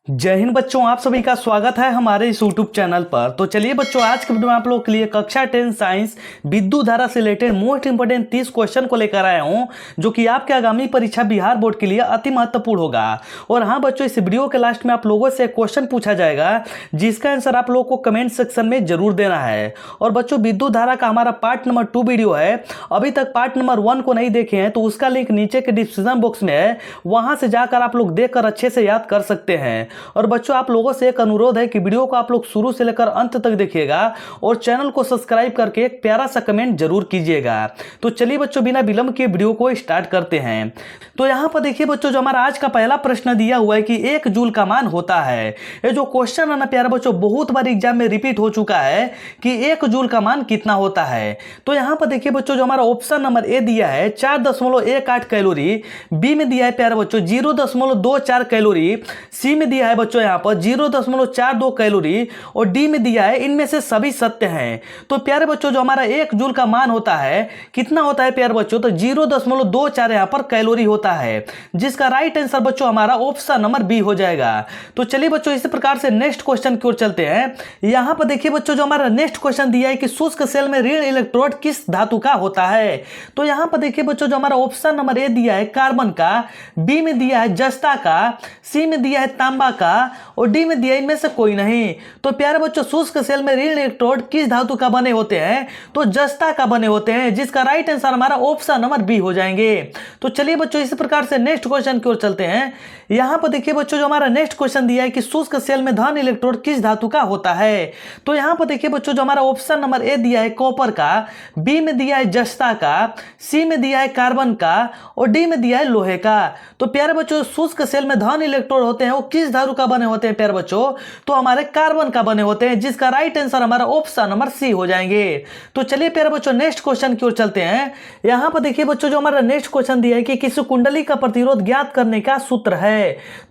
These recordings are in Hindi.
जय हिंद बच्चों, आप सभी का स्वागत है हमारे इस यूट्यूब चैनल पर। तो चलिए बच्चों, आज के वीडियो में आप लोगों के लिए कक्षा 10 साइंस विद्युत धारा से रिलेटेड मोस्ट इंपोर्टेंट 30 क्वेश्चन को लेकर आया हूं, जो कि आपके आगामी परीक्षा बिहार बोर्ड के लिए अति महत्वपूर्ण होगा। और हाँ बच्चों, इस वीडियो के लास्ट में आप लोगों से एक क्वेश्चन पूछा जाएगा, जिसका आंसर आप लोगों को कमेंट सेक्शन में जरूर देना है। और बच्चों, विद्युत धारा का हमारा पार्ट नंबर 2 वीडियो है, अभी तक पार्ट नंबर 1 को नहीं देखे हैं तो उसका लिंक नीचे के डिस्क्रिप्शन बॉक्स में है, वहां से जाकर आप लोग देखकर अच्छे से याद कर सकते हैं। और बच्चों, आप लोगों से एक अनुरोध है कि वीडियो को आप लोग शुरू से लेकर अंत तक देखिएगा और चैनल को सब्सक्राइब करके एक प्यारा सा कमेंट जरूर कीजिएगा। तो चलिए बच्चों, बिना विलंब के वीडियो को स्टार्ट करते हैं। तो यहां पर देखिए बच्चों, जो हमारा आज का पहला प्रश्न दिया हुआ है कि 1 जूल का मान होता है। ये जो क्वेश्चन है ना प्यारे बच्चों, बहुत बार एग्जाम में रिपीट हो चुका है कि 1 जूल का मान कितना होता है। तो यहां पर देखिए बच्चों, जो हमारा ऑप्शन नंबर ए दिया है 4.18 कैलोरी, बी में दिया है प्यारे बच्चों 0.24 कैलोरी, सी में दिया है बच्चों यहाँ पर 0.42 कैलोरी और डी में दिया है इनमें से सभी सत्य हैं। तो प्यारे बच्चों, जो हमारा 1 जूल का मान होता है कितना होता है प्यारे बच्चों, तो 0.24 यहाँ पर कैलोरी होता है, जिसका राइट आंसर बच्चों हमारा ऑप्शन नंबर बी हो जाएगा। तो चलिए बच्चों, इसी प्रकार से नेक्स्ट क्वेश्चन की ओर चलते हैं। यहां पर देखिए बच्चों, जो हमारा नेक्स्ट क्वेश्चन दिया है कि शुष्क सेल में ऋण इलेक्ट्रोड किस धातु का होता है। तो यहां पर देखिए बच्चों, जो हमारा ऑप्शन नंबर ए दिया है कार्बन का, बी में दिया है जस्ता का, सी में दिया है तांबा का और डी में दिया इनमें से कोई नहीं। तो प्यारे बच्चों, शुष्क सेल में ऋण इलेक्ट्रोड किस धातु का बने होते हैं, तो जस्ता का बने होते हैं, जिसका राइट आंसर हमारा ऑप्शन नंबर बी हो जाएंगे। तो चलिए बच्चों, इसी प्रकार से नेक्स्ट क्वेश्चन की ओर चलते हैं। यहां पर देखिए बच्चों, जो हमारा नेक्स्ट क्वेश्चन दिया है कि शुष्क सेल में धन इलेक्ट्रोड किस धातु का होता है। तो यहां पर देखिए बच्चों, जो हमारा ऑप्शन नंबर ए दिया है कॉपर का, बी में दिया है जस्ता का, सी में दिया है कार्बन का और डी में दिया है लोहे का। तो प्यारे बच्चों, शुष्क सेल में धन इलेक्ट्रोड होते हैं वो किस धातु का बने होते हैं प्यारे बच्चों, तो हमारे कार्बन का बने होते हैं, जिसका राइट आंसर हमारा ऑप्शन नंबर सी हो जाएंगे। तो चलिए प्यारे बच्चों, नेक्स्ट क्वेश्चन की ओर चलते हैं। यहां पर देखिए बच्चों, जो हमारा नेक्स्ट क्वेश्चन दिया है कि किसी कुंडली का प्रतिरोध ज्ञात करने का सूत्र है।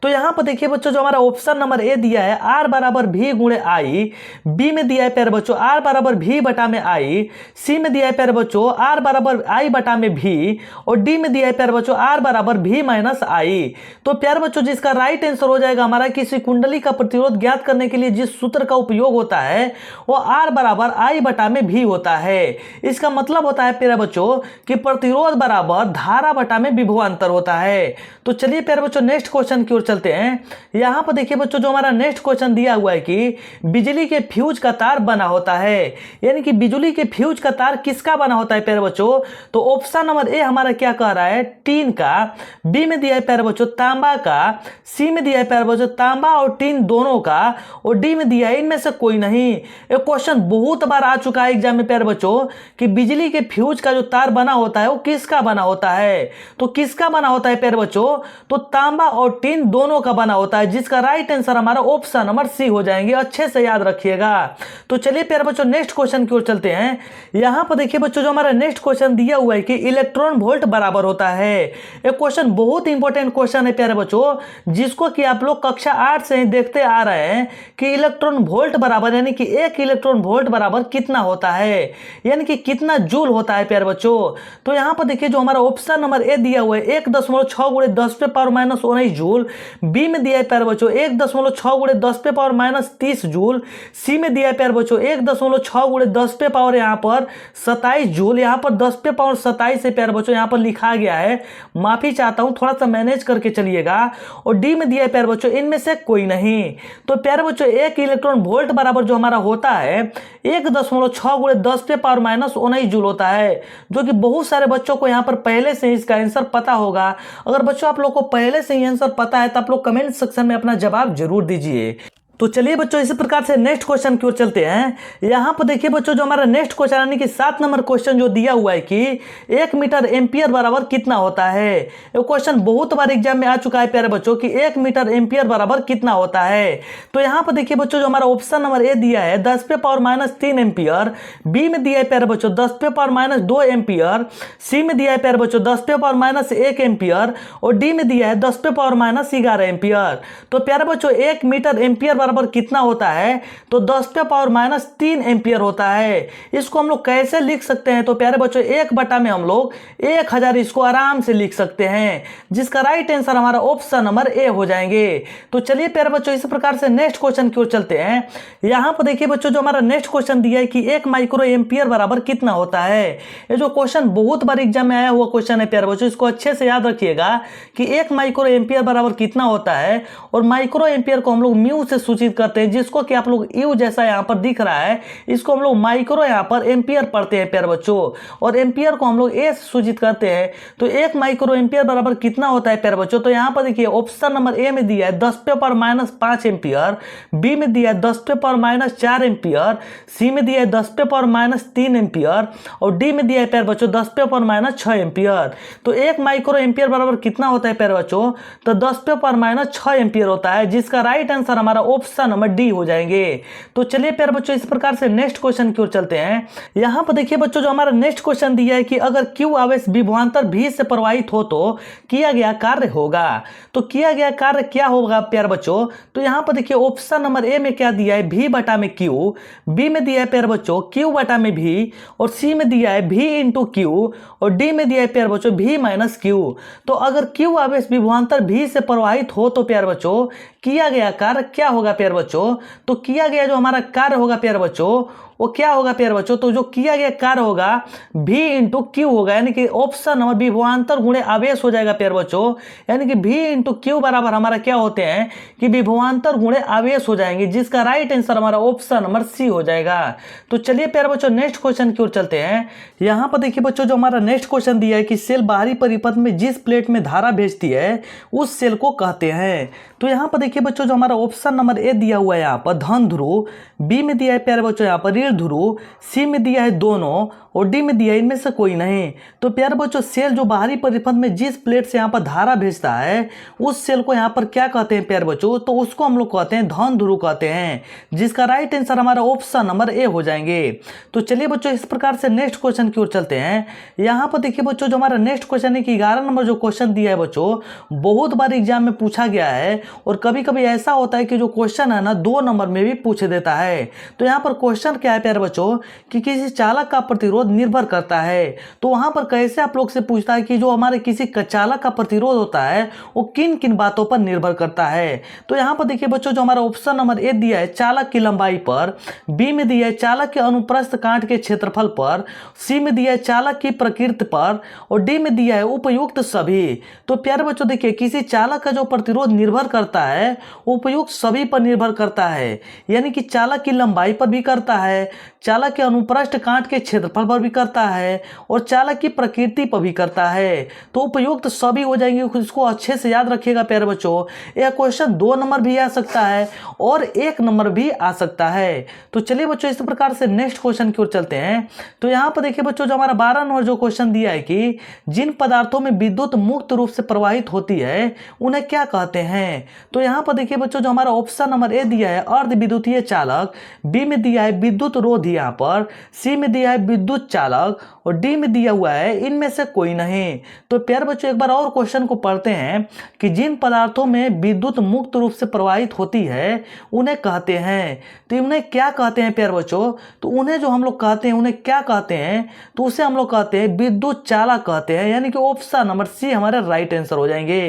तो यहां पर देखिए बच्चों, जो हमारा ऑप्शन नंबर ए दिया है R बराबर भी गुणे आई, बी में दिया है प्यारे बच्चों R बराबर भी बटा में आई, सी में दिया है प्यारे बच्चों R बराबर आई बटा में भी और डी में दिया है प्यारे बच्चों R बराबर भी माइनस आई। तो प्यारे बच्चों, जिसका राइट आंसर हो जाएगा हमारा किसी कुंडली का प्रतिरोध ज्ञात करने के लिए जिस सूत्र का उपयोग होता है वो R बराबर आई बटा में भी होता है। इसका मतलब होता है प्यारे बच्चों कि प्रतिरोध बराबर धारा बटा में विभवांतर होता है। तो चलिए प्यारे बच्चों, नेक्स्ट क्वेश्चन की ओर चलते हैं। यहां पर देखिए बच्चों, जो हमारा नेक्स्ट क्वेश्चन दिया हुआ है कि बिजली के फ्यूज का तार बना होता है, यानी कि बिजली के फ्यूज का तार किसका बना होता है प्यारे बच्चों, तो ऑप्शन नंबर ए हमारा क्या कह रहा है टीन का, बी में दिया है प्यारे बच्चों तांबा का, सी में दिया है प्यारे बच्चों तांबा और टीन दोनों का और डी में दिया है इनमें से कोई नहीं। ये क्वेश्चन बहुत बार आ चुका है एग्जाम में प्यारे बच्चों कि बिजली के फ्यूज का जो तार बना होता है वो किसका बना होता है। तो किसका बना होता है प्यारे बच्चों, तो तांबा और टीन दोनों का बना होता है, जिसका राइट आंसर हमारा ऑप्शन नंबर सी हो जाएंगे। अच्छे से याद रखिएगा। तो चलिए प्यारे बच्चों, नेक्स्ट क्वेश्चन की ओर चलते हैं। यहां पर देखिए बच्चों, जो हमारा नेक्स्ट क्वेश्चन दिया हुआ है कि इलेक्ट्रॉन वोल्ट बराबर होता है। ये क्वेश्चन बहुत इंपॉर्टेंट क्वेश्चन है प्यारे बच्चों, जिसको कि आप लोग कक्षा 8 से ही देखते आ रहे हैं कि इलेक्ट्रॉन वोल्ट बराबर, यानी कि 1 इलेक्ट्रॉन वोल्ट बराबर कितना होता है, यानी कि कितना जूल होता है प्यारे बच्चों। तो यहां पर देखिए, जो हमारा ऑप्शन नंबर ए दिया हुआ है 1.6 गुणे 10 पे पावर माइनस 19 जूल, बी में दिया है प्यारे बच्चों 1.6 गुणे 10 पे पावर माइनस 30 जूल, सी में दिया है प्यारे बच्चों 1.6 गुणे 10 पे पावर यहाँ पर 27 जूल। यहाँ पर 10 पे पावर 27 है प्यारे बच्चों, यहाँ पर लिखा गया है, माफी चाहता हूं, थोड़ा सा मैनेज करके चलिएगा। और डी में दिया है प्यारे बच्चों इनमें से कोई नहीं। तो प्यारे बच्चों, 1 इलेक्ट्रॉन वोल्ट बराबर जो हमारा होता है 1.6 गुणे 10 पे पावर माइनस 19 जूल होता है, जो कि बहुत सारे बच्चों को यहाँ पर पहले से इसका आंसर पता होगा। अगर बच्चों आप लोग को पहले से ही आंसर पता है तो आप लोग कमेंट सेक्शन में अपना जवाब जरूर दीजिए। तो चलिए बच्चों, इसी प्रकार से नेक्स्ट क्वेश्चन की ओर चलते हैं। यहां पर देखिए बच्चों, जो हमारा नेक्स्ट क्वेश्चन यानी कि 7 नंबर क्वेश्चन जो दिया हुआ है कि 1 मीटर एम्पियर बराबर कितना होता है। ये क्वेश्चन बहुत बार एग्जाम में आ चुका है प्यारे बच्चों कि 1 मीटर एम्पियर बराबर कितना होता है। तो यहां पर देखिए बच्चों, जो हमारा ऑप्शन नंबर ए दिया है 10 पे पावर माइनस 3 एम्पियर, बी में दिया है प्यारे बच्चों 10 पे पावर माइनस 2 एम्पियर, सी में दिया है प्यारे बच्चों 10 पे पावर माइनस 1 एम्पियर और डी में दिया है 10 पे पावर माइनस 11 एम्पियर। तो प्यारे बच्चों, 1 मीटर एम्पियर बराबर बराबर कितना होता है, तो 10⁻³ एम्पियर होता है। इसको हम लोग कैसे लिख सकते हैं, तो प्यारे बच्चों 1 में हम लोग 1000 इसको आराम से लिख सकते हैं, जिसका राइट आंसर हमारा ऑप्शन नंबर ए हो जाएंगे। तो चलिए प्यारे बच्चों इस प्रकार से नेक्स्ट क्वेश्चन की ओर चलते हैं। यहाँ पर देखिए बच्चों जो हमारा नेक्स्ट क्वेश्चन दिया है कि 1 माइक्रो एम्पियर बराबर कितना होता है। ये जो क्वेश्चन बहुत बार एग्जाम में आया हुआ क्वेश्चन है प्यारे बच्चों, इसको अच्छे से याद रखिएगा कि 1 माइक्रो एम्पियर बराबर कितना होता है। और माइक्रो एम्पियर को हम लोग म्यू से सूचित करते हैं, जिसको कि आप लोग यू जैसा यहाँ पर दिख रहा है, इसको हम लोग माइक्रो यहाँ पर एम्पियर पढ़ते हैं प्यारे बच्चों, और एम्पियर को हम लोग ए से सूचित करते हैं। तो 1 माइक्रो एम्पियर बराबर कितना होता है प्यारे बच्चों, तो यहाँ पर देखिए ऑप्शन नंबर ए में दिया है 10⁻5 एम्पियर, बी में दिया है 10⁻4 एम्पियर, सी में दिया है 10⁻3 एम्पियर, और डी में दिया है प्यारे बच्चों 10⁻6 एम्पियर। तो 1 माइक्रो एम्पियर बराबर कितना होता है प्यारे बच्चों, तो 10⁻6 एम्पियर होता है, जिसका राइट आंसर हमारा ऑप्शन नंबर डी हो जाएंगे। तो चलिए प्यारे बच्चों इस प्रकार से नेक्स्ट क्वेश्चन की ओर चलते हैं। यहाँ पर देखिए बच्चों जो हमारा नेक्स्ट क्वेश्चन दिया है कि अगर क्यू आवेश विभवांतर भी से प्रवाहित हो तो किया गया कार्य होगा। तो किया गया कार्य क्या होगा प्यारे बच्चों, तो यहाँ पर देखिए ऑप्शन नंबर ए में क्या दिया है, भी बटा में क्यू, बी में दिया है प्यारे बच्चों क्यू बटा में भी, और सी में दिया है भी इंटू क्यू, और डी में दिया है प्यारे बच्चों भी माइनस क्यू। तो अगर क्यू आवेश विभवांतर भी से प्रवाहित हो तो प्यारे बच्चों किया गया कार्य क्या होगा प्यारे बच्चों, तो किया गया जो हमारा कार्य होगा प्यारे बच्चों वो क्या होगा प्यारे बच्चों, तो जो किया गया कार्य होगा भी इंटू क्यू होगा, यानी कि ऑप्शन नंबर विभवांतर गुणे आवेश हो जाएगा प्यारे बच्चों, यानी कि भी इंटू क्यू बराबर हमारा क्या होते हैं कि विभवांतर गुणे आवेश हो जाएंगे, जिसका राइट आंसर हमारा ऑप्शन नंबर सी हो जाएगा। तो चलिए प्यारे बच्चों नेक्स्ट क्वेश्चन की ओर चलते हैं। यहाँ पर देखिए बच्चों जो हमारा नेक्स्ट क्वेश्चन दिया है कि सेल बाहरी परिपथ में जिस प्लेट में धारा भेजती है उस सेल को कहते हैं। तो यहाँ पर देखिए बच्चों जो हमारा ऑप्शन नंबर ए दिया हुआ है यहाँ पर धन ध्रुव, बी में दिया है प्यारे बच्चों यहाँ पर ऋण ध्रुव, सी में दिया है दोनों, और डी में दिया है इनमें से कोई नहीं। तो प्यारे बच्चों सेल जो बाहरी परिपथ में जिस प्लेट से यहाँ पर धारा भेजता है उस सेल को यहाँ पर क्या कहते हैं प्यारे बच्चों, तो उसको हम लोग कहते हैं धन ध्रुव कहते हैं, जिसका राइट आंसर हमारा ऑप्शन नंबर ए हो जाएंगे। तो चलिए बच्चों इस प्रकार से नेक्स्ट क्वेश्चन की ओर चलते हैं। यहाँ पर देखिए बच्चों जो हमारा नेक्स्ट क्वेश्चन है कि 11 नंबर जो क्वेश्चन दिया है बच्चों बहुत बार एग्जाम में पूछा गया है, और कभी कभी ऐसा होता है कि जो क्वेश्चन है ना 2 नंबर में भी पूछ देता है। तो यहाँ पर क्वेश्चन क्या है प्यारे बच्चों कि किसी चालक का प्रतिरोध निर्भर करता है। तो वहां पर कैसे आप लोग से पूछता है कि जो हमारे किसी चालक का प्रतिरोध होता है वो किन किन बातों पर निर्भर करता है। तो यहाँ पर देखिए बच्चों जो हमारा ऑप्शन नंबर ए दिया है चालक की लंबाई पर, बी में दिया है चालक के अनुप्रस्थ काट के क्षेत्रफल पर, सी में दिया है चालक की प्रकृति पर, और डी में दिया है उपयुक्त सभी। तो प्यारे बच्चों देखिए किसी चालक का जो प्रतिरोध निर्भर करता है उपयुक्त सभी पर निर्भर करता है, यानी कि चालक की लंबाई पर भी करता है, चालक के अनुप्रस्थ काट के क्षेत्रफल पर भी करता है, और चालक की प्रकृति पर भी करता है। तो उपयुक्त सभी हो जाएंगे, इसको अच्छे से याद रखिएगा प्यारे बच्चों। यह क्वेश्चन 2 नंबर भी आ सकता है और 1 नंबर भी आ सकता है। तो चलिए बच्चों इस प्रकार से नेक्स्ट क्वेश्चन की ओर चलते हैं। तो यहाँ पर देखिए बच्चों जो हमारा 12 नंबर जो क्वेश्चन दिया है कि जिन पदार्थों में विद्युत मुक्त रूप से प्रवाहित होती है उन्हें क्या कहते हैं। तो यहाँ पर देखिए बच्चों जो हमारा ऑप्शन नंबर ए दिया है अर्ध विद्युतीय चालक, बी में दिया है विद्युत रोधी यहाँ पर, सी में दिया है विद्युत चालक, और डी में दिया हुआ है इनमें से कोई नहीं। तो प्यारे बच्चों एक बार और क्वेश्चन को पढ़ते हैं कि जिन पदार्थों में विद्युत मुक्त रूप से प्रवाहित होती है उन्हें कहते हैं। तो उन्हें क्या कहते हैं प्यारे बच्चों, तो उन्हें जो हम लोग कहते हैं उन्हें क्या कहते हैं, तो उसे हम लोग कहते हैं विद्युत चालक कहते हैं, यानी कि ऑप्शन नंबर सी हमारे राइट आंसर हो जाएंगे।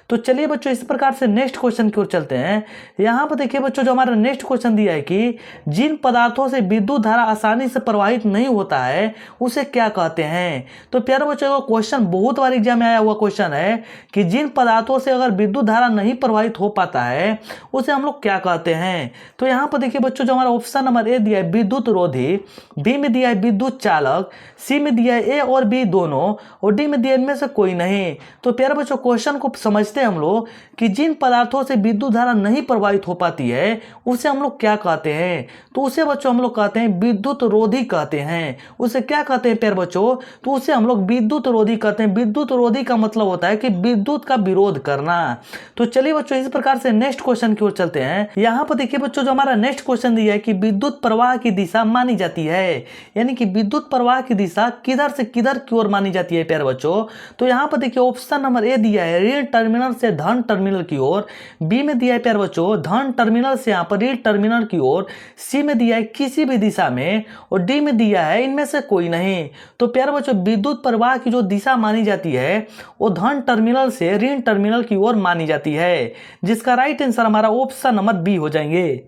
तो चलिए बच्चों इस प्रकार से नेक्स्ट क्वेश्चन की ओर चलते हैं। यहाँ पर देखिए बच्चों जो हमारा नेक्स्ट क्वेश्चन दिया है कि जिन पदार्थों से विद्युत धारा आसानी से प्रवाहित नहीं होता है उसे क्या कहते हैं। तो प्यारे बच्चों का क्वेश्चन बहुत बार एग्जाम में आया हुआ क्वेश्चन है कि जिन पदार्थों से अगर विद्युत धारा नहीं प्रवाहित हो पाता है उसे हम लोग क्या कहते हैं। तो यहाँ पर देखिए बच्चों जो हमारा ऑप्शन नंबर ए दिया है विद्युत रोधी, बी में दिया है विद्युत चालक, सी में दिया है ए और बी दोनों, और डी में दिया इनमें से कोई नहीं। तो प्यारे बच्चों क्वेश्चन को समझते हैं हम लोग कि जिन पदार्थों से विद्युत धारा नहीं प्रवाहित हो पाती है उसे हम लोग क्या कहते हैं। तो उसे बच्चों हम लोग कहते हैं विद्युत रोधी कहते हैं। उसे क्या कहते हैं प्यारे बच्चों? तो उसे हम लोग विद्युत रोधी कहते हैं। विद्युत रोधी का मतलब होता है कि विद्युत का विरोध करना। तो चलिए बच्चों इस प्रकार से नेक्स्ट क्वेश्चन की ओर चलते हैं। यहाँ पर देखिए बच्चों, जो हमारा नेक्स्ट क्वेश्चन दिया है कि विद्युत प्रवाह की दिशा मानी जाती है, यानी कि विद्युत प्रवाह की दिशा किधर से किधर की ओर मानी जाती है प्यारे बच्चों? तो यहाँ पर देखिए ऑप्शन नंबर ए दिया है ऋण टर्मिनल से धन टर्मिनल की ओर, बी में दिया है प्यारे बच्चों धन टर्मिनल से यहाँ पर ऋण टर्मिनल की ओर, सी में दिया है किसी भी दिशा में, और डी में दिया है इनमें से कोई नहीं। तो प्यारे बच्चों विद्युत प्रवाह की जो दिशा मानी जाती है वो धन टर्मिनल से ऋण टर्मिनल की ओर मानी जाती है, जिसका राइट आंसर हमारा ऑप्शन नंबर बी हो जाएंगे।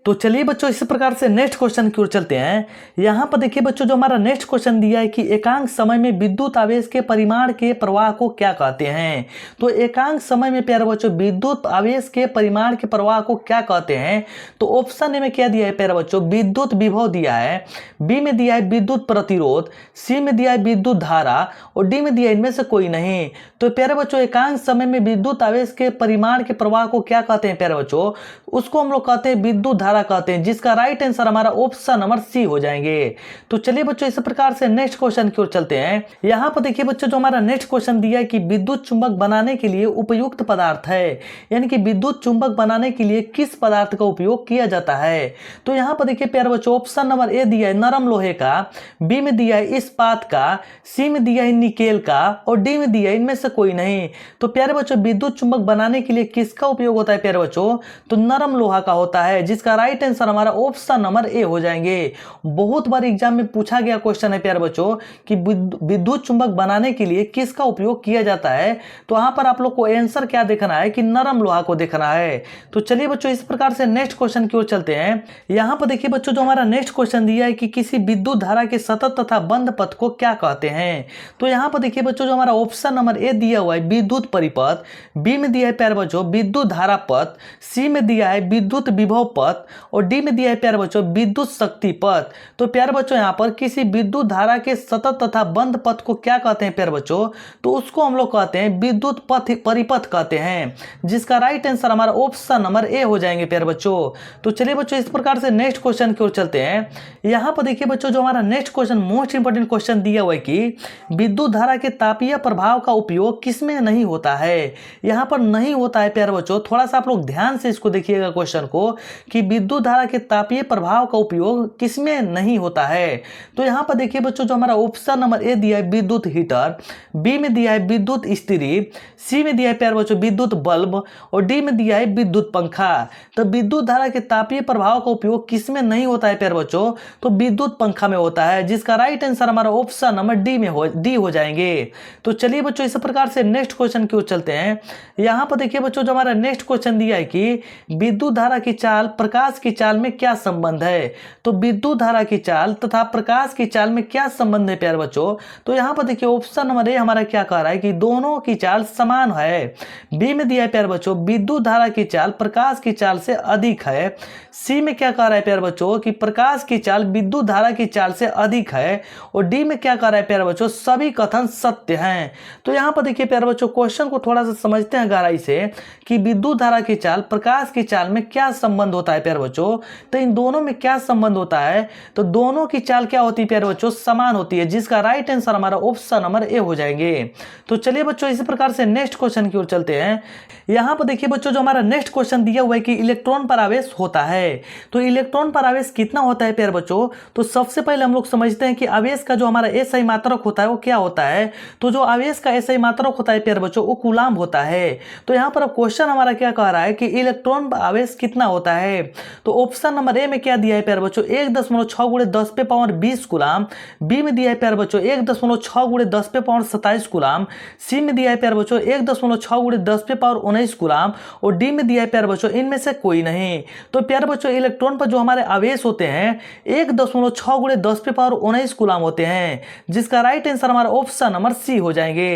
तो चलिए बच्चों इस प्रकार से नेक्स्ट क्वेश्चन की ओर चलते हैं। यहाँ पर देखिए बच्चों, जो हमारा नेक्स्ट क्वेश्चन दिया है कि एकांक समय में विद्युत आवेश के परिमाण के प्रवाह को क्या कहते हैं? तो एकांक समय में प्यारे बच्चों विद्युत आवेश के परिमाण के प्रवाह को क्या कहते हैं? तो ऑप्शन ए में क्या दिया है प्यारे बच्चों? विद्युत विभव दिया है, बी में दिया है विद्युत प्रतिरोध, सी में दिया है विद्युत धारा, और डी में दिया है इनमें से कोई नहीं। तो प्यारे बच्चों एकांक समय में विद्युत आवेश के परिमाण के प्रवाह को क्या कहते हैं प्यारे बच्चों? उसको हम लोग कहते हैं विद्युत धारा कहते हैं, जिसका राइट आंसर हमारा ऑप्शन नंबर सी हो जाएंगे। तो चलिए बच्चों इस प्रकार से नेक्स्ट क्वेश्चन की ओर चलते हैं। यहाँ पर देखिए बच्चों, जो हमारा नेक्स्ट क्वेश्चन दिया है कि विद्युत चुंबक बनाने के लिए उपयुक्त पदार्थ है, यानी कि विद्युत चुंबक बनाने के लिए किस पदार्थ का उपयोग किया जाता है? तो यहाँ पर देखिए प्यारे बच्चों ऑप्शन नंबर ए दिया है नरम लोहे का, बी में दिया है इस्पात का, सी में दिया है निकेल का, और डी में दिया है इनमें से कोई नहीं। तो प्यारे बच्चों विद्युत चुंबक बनाने के लिए किसका उपयोग होता है प्यारे बच्चों? तो नरम लोहा का होता है, जिसका राइट आंसर हमारा ऑप्शन नंबर ए हो जाएंगे। बहुत बार एग्जाम में पूछा गया क्वेश्चन है प्यारे बच्चों कि विद्युत चुंबक बनाने के लिए किसका उपयोग किया जाता है। तो यहां पर आप लोग को आंसर क्या देखना है कि नरम लोहा को देखना है। तो चलिए बच्चों इस प्रकार से नेक्स्ट क्वेश्चन की ओर चलते हैं। यहां पर देखिए बच्चों, जो हमारा नेक्स्ट क्वेश्चन दिया है कि किसी विद्युत धारा के सतत तथा बंद पथ को क्या कहते हैं? तो यहां पर देखिए बच्चों, जो हमारा ऑप्शन नंबर ए दिया हुआ है विद्युत परिपथ, बी में दिया है प्यारे बच्चों विद्युत धारा पथ, सी में दिया है विद्युत विभव पथ, और डी में दिया है प्यारे बच्चों विद्युत शक्ति पथ। तो प्यारे बच्चों यहाँ पर किसी विद्युत धारा के सतत तथा बंद पथ को क्या कहते हैं प्यारे बच्चों? तो उसको हम लोग कहते हैं विद्युत पथ परिपथ कहते हैं, जिसका राइट आंसर हमारा ऑप्शन नंबर ए हो जाएंगे प्यारे बच्चों। तो चलिए बच्चों इस प्रकार से नेक्स्ट क्वेश्चन की ओर चलते हैं। यहाँ पर देखिए बच्चों, जो हमारा next question most important question दिया हुआ है कि विद्युत धारा के तापीय प्रभाव का उपयोग किसमें नहीं होता है? यहाँ पर नहीं होता है प्यारे बच्चों, थोड़ा सा आप लोग ध्यान से इसको देखिएगा क्वेश्चन को कि विद्युत धारा के तापीय प्रभाव का उपयोग किसमें नहीं होता है। तो यहाँ पर देखिए बच्चों, जो हमारा ऑप्शन नंबर ए दिया है विद्युत हीटर, बी में दिया है विद्युत इस्त्री, सी में दिया है प्यारे बच्चों विद्युत बल्ब, और डी में दिया है विद्युत पंखा। तो विद्युत धारा के तापीय प्रभाव का उपयोग किसमें नहीं होता है प्यारे बच्चों? तो विद्युत पंखा में होता है, जिसका राइट आंसर हमारा ऑप्शन नंबर डी हो जाएंगे। तो चलिए बच्चों इस प्रकार से नेक्स्ट क्वेश्चन की ओर चलते हैं। यहाँ पर देखिए बच्चों, जो हमारा नेक्स्ट क्वेश्चन दिया है कि विद्युत धारा की चाल प्रकाश की चाल में क्या संबंध है? तो विद्युत धारा की चाल तथा प्रकाश की चाल में क्या संबंध है प्यारे बच्चों? तो यहाँ पर देखिए ऑप्शन नंबर ए हमारा क्या कह रहा है कि दोनों की चाल समान है। बी में दिया है प्यारे बच्चों विद्युत धारा की चाल प्रकाश की चाल से अधिक है। सी में क्या कह रहा है प्यारे बच्चों कि प्रकाश की चाल विद्युत धारा की चाल से अधिक है, और डी में क्या कह रहा है प्यारे बच्चों सभी कथन सत्य हैं। तो यहाँ पर देखिए प्यारे बच्चों क्वेश्चन को थोड़ा सा समझते हैं गहराई से कि विद्युत धारा की चाल प्रकाश की चाल में क्या संबंध होता है प्यारे बच्चों। तो इन दोनों में क्या संबंध होता है? तो दोनों की चाल क्या होती है प्यारे बच्चों? समान होती है, जिसका राइट आंसर हमारा ऑप्शन नंबर ए हो जाएंगे। तो चलिए बच्चों इसी प्रकार से नेक्स्ट क्वेश्चन की ओर चलते हैं। यहाँ पर देखिए बच्चों, जो हमारा नेक्स्ट क्वेश्चन दिया हुआ है कि इलेक्ट्रॉन पर आवेश होता है। तो इलेक्ट्रॉन पर आवेश कितना होता है प्यारे बच्चों? तो सबसे पहले हम लोग समझते हैं कि आवेश का जो हमारा एसआई मात्रक होता है वो क्या होता है। तो जो आवेश का एसआई मात्रक होता है प्यारे बच्चों वो कूलाम्ब होता है। तो यहाँ पर अब क्वेश्चन हमारा क्या कह रहा है कि इलेक्ट्रॉन पर आवेश कितना होता है? तो ऑप्शन नंबर ए में क्या दिया है प्यारे बच्चों 1.6 × 10⁻20 कूलाम्ब, बी में दिया है प्यारे बच्चों 1.6 × 10⁻27 कूलाम्ब, सी में दिया है प्यारे बच्चों 1.6 × 10⁻19 कूलाम्ब, और डी में दिया है प्यारे बच्चों इनमें से कोई नहीं। तो प्यारे बच्चों इलेक्ट्रॉन पर जो हमारे आवेश होते हैं 1.6 × 10⁻19 कूलाम्ब होते हैं, जिसका राइट आंसर हमारा ऑप्शन नंबर सी हो जाएंगे।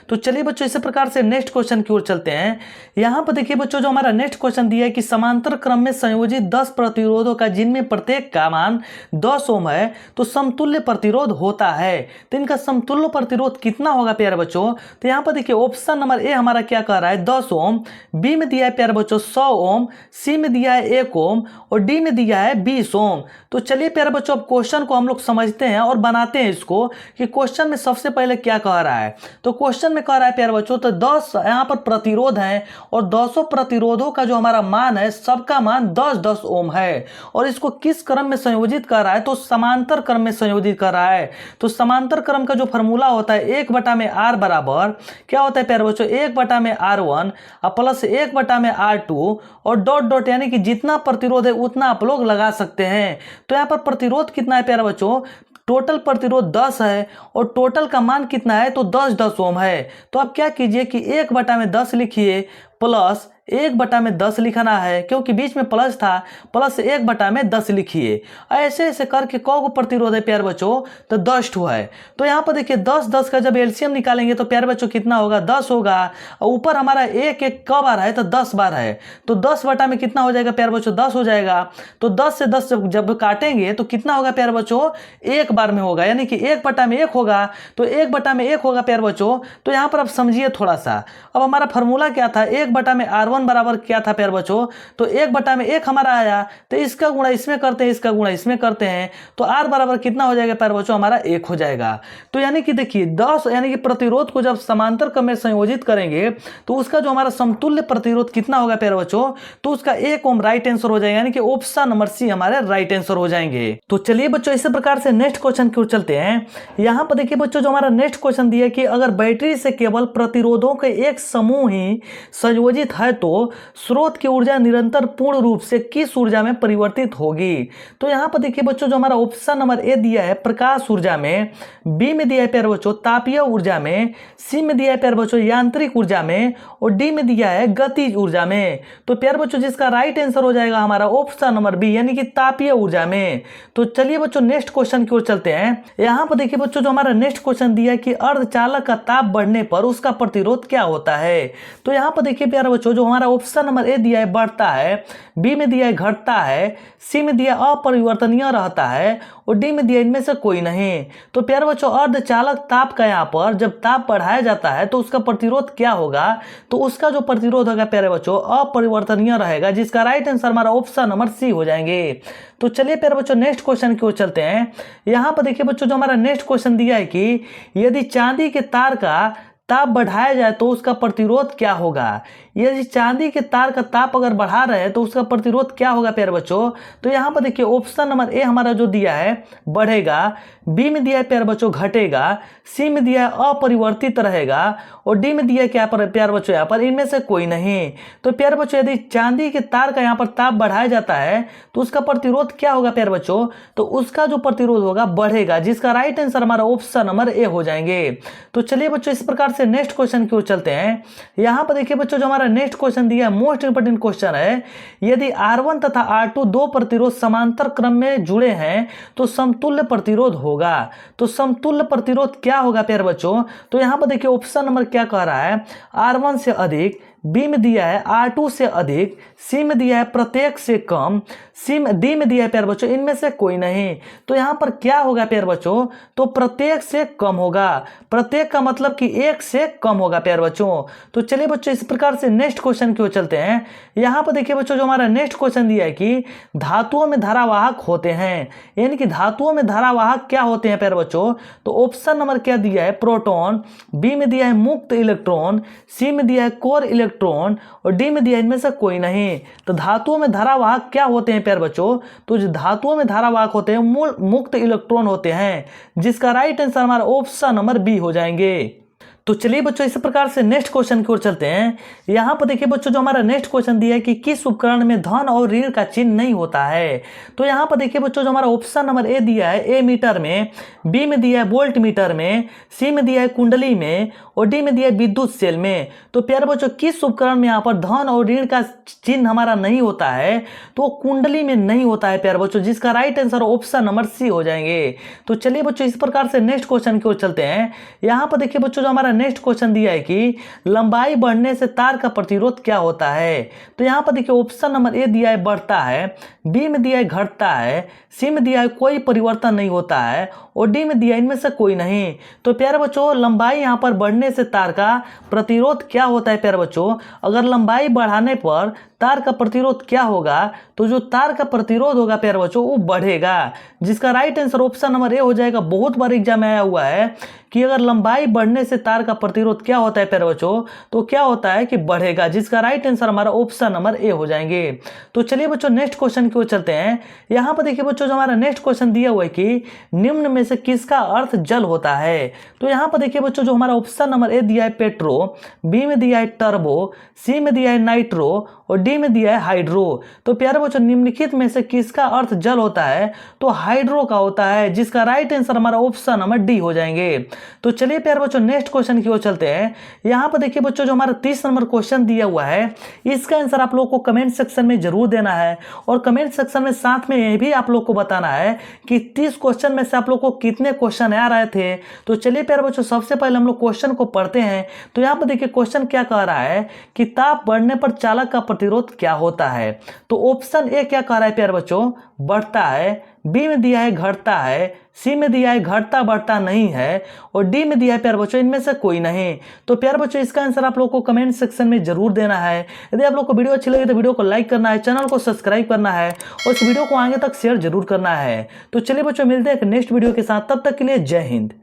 तो चलिए बच्चों इसी प्रकार से नेक्स्ट क्वेश्चन की ओर चलते हैं। यहाँ पर देखिए बच्चों, जो हमारा नेक्स्ट क्वेश्चन दिया है कि समांतर क्रम में संयोजित 10 प्रतिरोधों का जिनमें प्रत्येक का मान 10 ओम है तो समतुल्य प्रतिरोध होता है। तो इनका समतुल्य प्रतिरोध कितना होगा प्यारे बच्चों? तो यहाँ पर देखिए ऑप्शन नंबर ए हमारा क्या कह रहा है 10 ओम, बी में दिया है प्यारे बच्चों 100 ओम, सी में दिया है 1 ओम और डी में दिया है 20 ओम। तो चलिए प्यारे बच्चों अब क्वेश्चन को हम लोग समझते हैं और बनाते हैं इसको कि क्वेश्चन में सबसे पहले क्या कह रहा है। तो क्वेश्चन में कह रहा है प्यारे बच्चों तो 10 यहाँ पर प्रतिरोध है और 200 प्रतिरोधों का जो हमारा मान है सबका मान 10-10 ओम है और इसको किस क्रम में संयोजित कर रहा है? तो समांतर क्रम में संयोजित कर रहा है। तो समांतर क्रम का जो फॉर्मूला होता है 1/r बराबर क्या होता है प्यारे बच्चों 1/r1 प्लस 1/r2 और डॉट डॉट यानी कि जितना प्रतिरोध है उतना आप लोग लगा सकते हैं। तो यहाँ पर प्रतिरोध कितना है प्यारे बच्चों? टोटल प्रतिरोध 10 है और टोटल का मान कितना है? तो 10-10 ओम है। तो आप क्या कीजिए कि 1/10 लिखिए प्लस 1/10 लिखना है क्योंकि बीच में प्लस था, प्लस 1/10 लिखिए। ऐसे ऐसे करके कौ प्रतिरोध है प्यारे बच्चों? तो 10 ठो है। तो यहाँ पर देखिए 10-10 का जब एलसीएम निकालेंगे तो प्यारे बच्चों कितना होगा? 10 होगा और ऊपर हमारा एक क बार है? तो 10 बार है। तो 10 बटा में कितना हो जाएगा प्यारे बच्चों? 10 हो जाएगा। तो 10 से 10 जब काटेंगे तो कितना होगा प्यारे बच्चों? एक बार में होगा यानी कि 1/1 होगा। तो 1/1 होगा प्यारे बच्चों। तो यहाँ पर आप समझिए थोड़ा सा। अब हमारा फॉर्मूला क्या था? 1/r1 बराबर क्या था प्यारे बच्चों? तो 1/1 हमारा आया तो इसका गुणा इसमें करते हैं, इसका गुणा इसमें करते हैं तो r बराबर कितना हो जाएगा प्यारे बच्चों? हमारा 1 हो जाएगा। तो यानी कि देखिए 10 यानी कि प्रतिरोध को जब समांतर क्रम में संयोजित करेंगे तो उसका जो हमारा समतुल्य प्रतिरोध कितना होगा प्यारे बच्चों? तो उसका 1 ओम राइट आंसर हो जाएगा यानी कि ऑप्शन नंबर सी हमारे राइट आंसर हो जाएंगे। तो चलिए बच्चों इसी प्रकार से नेक्स्ट क्वेश्चन की ओर चलते हैं। यहाँ पर देखिए बच्चों जो हमारा नेक्स्ट क्वेश्चन दिया कि अगर बैटरी से केवल प्रतिरोधों के एक समूह ही संयोजित है तो स्रोत की ऊर्जा निरंतर पूर्ण रूप से किस ऊर्जा में परिवर्तित होगी? तो यहाँ पर देखिए बच्चों जो हमारा ऑप्शन नंबर ए दिया है प्रकाश ऊर्जा में, बी में दिया है प्यारे बच्चों तापीय ऊर्जा में, सी में दिया है प्यारे बच्चों यांत्रिक ऊर्जा में और डी में दिया है गतिज ऊर्जा में। तो प्यारे बच्चों जिसका राइट आंसर हो जाएगा हमारा ऑप्शन नंबर बी यानी कि तापीय ऊर्जा में। तो चलिए बच्चों नेक्स्ट क्वेश्चन की ओर चलते हैं। यहाँ पर देखिए बच्चों जो हमारा नेक्स्ट क्वेश्चन दिया है कि अर्धचालक का ताप बढ़ने पर उसका प्रतिरोध क्या होता है? तो यहाँ पर देखिए प्यारे बच्चों जो हमारा ऑप्शन नंबर ए दिया है बढ़ता है, बी में दिया है घटता है, सी में दिया अपरिवर्तनीय रहता है और डी में दिया इनमें से कोई नहीं। तो प्यारे बच्चों अर्धचालक ताप का यहाँ पर जब ताप बढ़ाया जाता है तो उसका प्रतिरोध क्या होगा? तो उसका जो प्रतिरोध होगा प्यारे बच्चों अपरिवर्तनीय रहेगा जिसका राइट आंसर हमारा ऑप्शन नंबर सी हो जाएंगे। तो चलिए प्यारे बच्चों नेक्स्ट क्वेश्चन की ओर चलते हैं। यहाँ पर देखिए बच्चों जो हमारा नेक्स्ट क्वेश्चन दिया है कि यदि चांदी के तार का ताप बढ़ाया जाए तो उसका प्रतिरोध क्या होगा? यदि चांदी के तार का ताप अगर बढ़ा रहे हैं तो उसका प्रतिरोध क्या होगा प्यारे बच्चों? तो यहाँ पर देखिए ऑप्शन नंबर ए हमारा जो दिया है बढ़ेगा, बी में दिया है प्यारे बच्चों घटेगा, सी में दिया है अपरिवर्तित रहेगा और डी में दिया है क्या पर प्यारे बच्चों यहाँ पर इनमें से कोई नहीं। तो प्यारे बच्चों यदि चांदी के तार का यहाँ पर ताप बढ़ाया जाता है तो उसका प्रतिरोध क्या होगा प्यारे बच्चों? तो उसका जो प्रतिरोध होगा बढ़ेगा जिसका राइट आंसर हमारा ऑप्शन नंबर ए हो जाएंगे। तो चलिए बच्चों इस प्रकार से नेक्स्ट क्वेश्चन की ओर चलते हैं। यहाँ पर देखिए बच्चों जो हमारा नेक्स्ट क्वेश्चन दिया है मोस्ट इंपोर्टेंट क्वेश्चन है, यदि R1 तथा R2 दो प्रतिरोध समांतर क्रम में जुड़े हैं तो समतुल्य प्रतिरोध होगा। तो समतुल्य प्रतिरोध क्या होगा प्यारे बच्चों? तो यहाँ पर देखिए ऑप्शन नंबर क्या कह रहा है R1 से अधिक, बी में दिया है R2 से अधिक, सी में दिया है प्रत्येक से कम, डी में दिया है प्यारे बच्चों इनमें से कोई नहीं। तो यहाँ पर क्या होगा प्यारे बच्चों? तो प्रत्येक से कम होगा। प्रत्येक का मतलब कि एक से कम होगा प्यारे बच्चों। तो चलिए बच्चों इस प्रकार से नेक्स्ट क्वेश्चन की ओर चलते हैं। यहाँ पर देखिए बच्चों जो हमारा नेक्स्ट क्वेश्चन दिया है कि धातुओं में धारावाहक होते हैं, यानी कि धातुओं में धारावाहक क्या होते हैं प्यारे बच्चों? तो ऑप्शन नंबर क्या दिया है प्रोटॉन, बी में दिया है मुक्त इलेक्ट्रॉन, सी में दिया है कोर इलेक्ट्रॉन और डी में दिया इनमें से कोई नहीं। तो धातुओं में धारावाहक क्या होते हैं प्यारे बच्चों? तो जो धातुओं में धारावाहक होते हैं मूल मुक्त इलेक्ट्रॉन होते हैं जिसका राइट आंसर हमारा ऑप्शन नंबर बी हो जाएंगे। तो चलिए बच्चों इस प्रकार से नेक्स्ट क्वेश्चन की ओर चलते हैं। यहाँ पर देखिए बच्चों जो हमारा नेक्स्ट क्वेश्चन दिया है कि किस उपकरण में धन और ऋण का चिन्ह नहीं होता है? तो यहाँ पर देखिए बच्चों जो हमारा ऑप्शन नंबर ए दिया है ए मीटर में, बी में दिया है वोल्ट मीटर में, सी में दिया है कुंडली में और डी में दिया है विद्युत सेल में। तो प्यारे बच्चों किस उपकरण में यहाँ पर धन और ऋण का चिन्ह हमारा नहीं होता है? तो कुंडली में नहीं होता है प्यारे बच्चों जिसका right answer option number C हो जाएंगे। तो चलिए बच्चों इस प्रकार से नेक्स्ट क्वेश्चन की ओर चलते हैं। यहाँ पर देखिए बच्चों जो हमारा नेक्स्ट क्वेश्चन दिया है कि लंबाई बढ़ने से तार का प्रतिरोध क्या होता है। तो यहाँ पर देखिए ऑप्शन नंबर ए दिया है बढ़ता है, बी में दिया है घटता है, सी में दिया है कोई परिवर्तन नहीं होता है और डी में दिया है इनमें से कोई नहीं। तो प्यारे बच्चों लंबाई यहाँ पर बढ़ने से तार का प्रतिरोध क्या होता है। प्यारे बच्चों अगर लंबाई बढ़ाने पर तार का प्रतिरोध क्या होगा, तो जो तार का प्रतिरोध होगा प्यारे बच्चों वो बढ़ेगा, जिसका right answer option number A हो जाएगा। बहुत बार एग्जाम में आया हुआ है कि अगर लंबाई बढ़ने से तार का प्रतिरोध क्या होता है प्यारे बच्चों, तो क्या होता है कि बढ़ेगा, जिसका राइट आंसर हमारा ऑप्शन नंबर ए हो जाएंगे। तो चलिए बच्चों नेक्स्ट क्वेश्चन की ओर चलते हैं। यहाँ पर देखिए बच्चों जो हमारा नेक्स्ट क्वेश्चन दिया हुआ है कि निम्न में से किसका अर्थ जल होता है। तो यहाँ पर देखिए बच्चों जो हमारा ऑप्शन नंबर ए दिया है पेट्रो, बी में दिया है टर्बो, सी में दिया है नाइट्रो और डी में दिया है हाइड्रो। तो प्यारे बच्चों निम्नलिखित में से किसका अर्थ जल होता है, तो हाइड्रो का होता है, जिसका राइट आंसर हमारा ऑप्शन नंबर डी हो जाएंगे। तो चलिए प्यारे बच्चों नेक्स्ट क्वेश्चन की ओर चलते हैं। यहाँ पर देखिए बच्चों जो हमारा 30 नंबर क्वेश्चन दिया हुआ है, इसका आंसर आप लोग को कमेंट सेक्शन में जरूर देना है और कमेंट सेक्शन में साथ में यह भी आप लोग को बताना है कि 30 क्वेश्चन में से आप लोग को कितने क्वेश्चन आ रहे थे। तो चलिए प्यारे बच्चों सबसे पहले हम लोग क्वेश्चन को पढ़ते हैं। तो यहाँ पर देखिए क्वेश्चन क्या कह रहा है कि ताप बढ़ने पर चालक का प्रतिरोध क्या होता है। तो ऑप्शन ए क्या कह रहा है प्यारे बच्चों, बढ़ता है, बी में दिया है घटता है, सी में दिया है घटता बढ़ता नहीं है और डी में दिया है प्यारे बच्चों इनमें से कोई नहीं। तो प्यारे बच्चों इसका आंसर आप लोग को कमेंट सेक्शन में जरूर देना है। यदि आप लोग को वीडियो अच्छी लगी तो वीडियो को लाइक करना है, चैनल को सब्सक्राइब करना है और इस वीडियो को आगे तक शेयर जरूर करना है। तो चलिए बच्चों मिलते हैं एक नेक्स्ट वीडियो के साथ, तब तक के लिए जय हिंद।